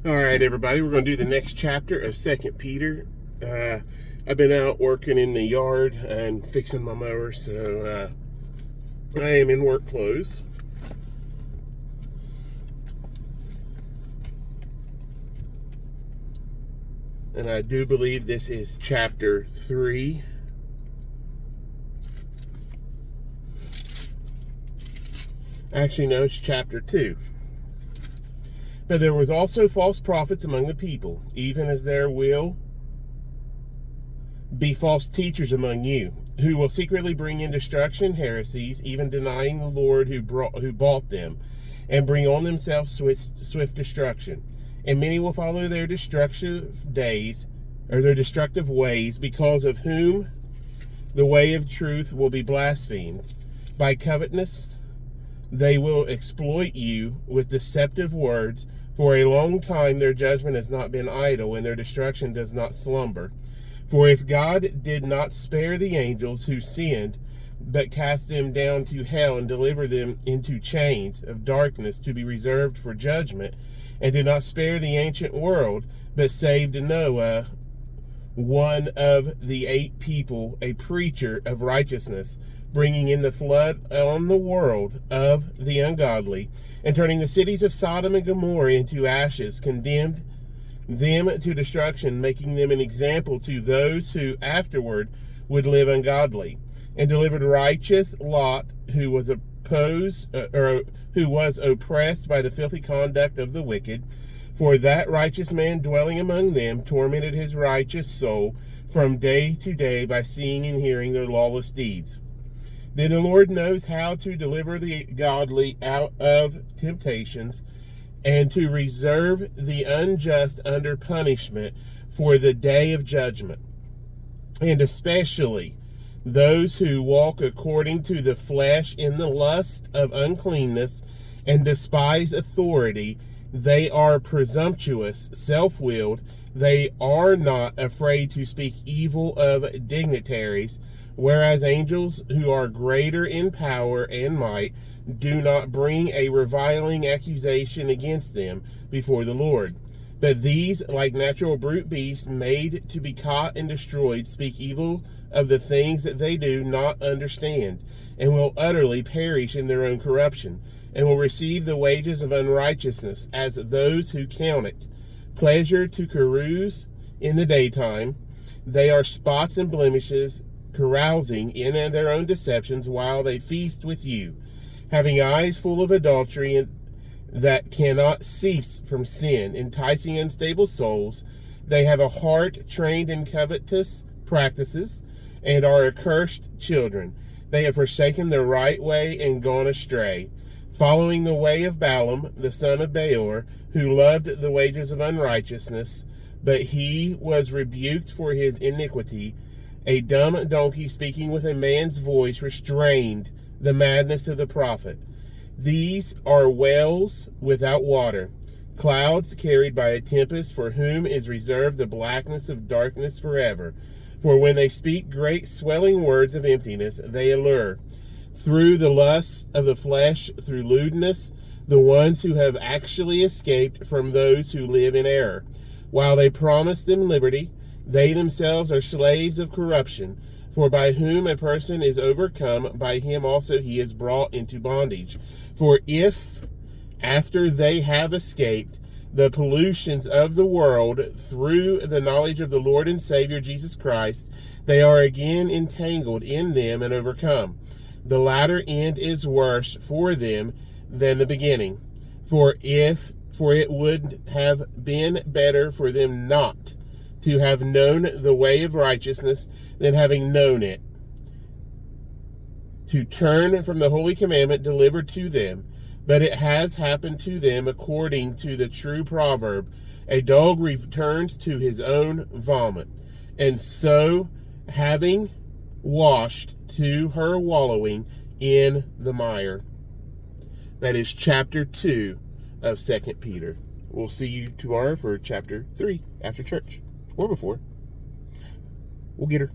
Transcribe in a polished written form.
All right, everybody, we're going to do the next chapter of 2 Peter. I've been out working in the yard and fixing my mower, so I am in work clothes. And I do believe this is chapter 3. Actually, no, it's chapter 2. But there was also false prophets among the people, even as there will be false teachers among you, who will secretly bring in destruction, heresies, even denying the Lord who bought them, and bring on themselves swift destruction. And many will follow their destructive ways, because of whom the way of truth will be blasphemed. By covetousness they will exploit you with deceptive words. For a long time their judgment has not been idle, and their destruction does not slumber. For if God did not spare the angels who sinned, but cast them down to hell and delivered them into chains of darkness to be reserved for judgment, and did not spare the ancient world, but saved Noah, one of the 8 people, a preacher of righteousness, bringing in the flood on the world of the ungodly, and turning the cities of Sodom and Gomorrah into ashes, condemned them to destruction, making them an example to those who afterward would live ungodly, and delivered righteous Lot, who was oppressed by the filthy conduct of the wicked. For that righteous man dwelling among them tormented his righteous soul from day to day by seeing and hearing their lawless deeds. Then the Lord knows how to deliver the godly out of temptations, and to reserve the unjust under punishment for the day of judgment, and especially those who walk according to the flesh in the lust of uncleanness and despise authority. They are presumptuous, self-willed. They are not afraid to speak evil of dignitaries, whereas angels who are greater in power and might do not bring a reviling accusation against them before the Lord. But these, like natural brute beasts made to be caught and destroyed, speak evil of the things that they do not understand, and will utterly perish in their own corruption, and will receive the wages of unrighteousness as those who count it pleasure to carouse in the daytime. They are spots and blemishes, carousing in their own deceptions while they feast with you, having eyes full of adultery that cannot cease from sin, enticing unstable souls. They have a heart trained in covetous practices, and are accursed children. They have forsaken the right way and gone astray, following the way of Balaam, the son of Beor, who loved the wages of unrighteousness, but he was rebuked for his iniquity. A dumb donkey speaking with a man's voice restrained the madness of the prophet. These are wells without water, clouds carried by a tempest, for whom is reserved the blackness of darkness forever. For when they speak great swelling words of emptiness, they allure, through the lusts of the flesh, through lewdness, the ones who have actually escaped from those who live in error. While they promise them liberty, they themselves are slaves of corruption. For by whom a person is overcome, by him also he is brought into bondage. For if, after they have escaped the pollutions of the world through the knowledge of the Lord and Savior Jesus Christ, they are again entangled in them and overcome, the latter end is worse for them than the beginning. For it would have been better for them not to have known the way of righteousness than having known it, to turn from the holy commandment delivered to them. But it has happened to them according to the true proverb, a dog returns to his own vomit, and so, having washed, to her wallowing in the mire. That is chapter 2 of 2 Peter. We'll see you tomorrow for chapter 3 after church, or before. We'll get her.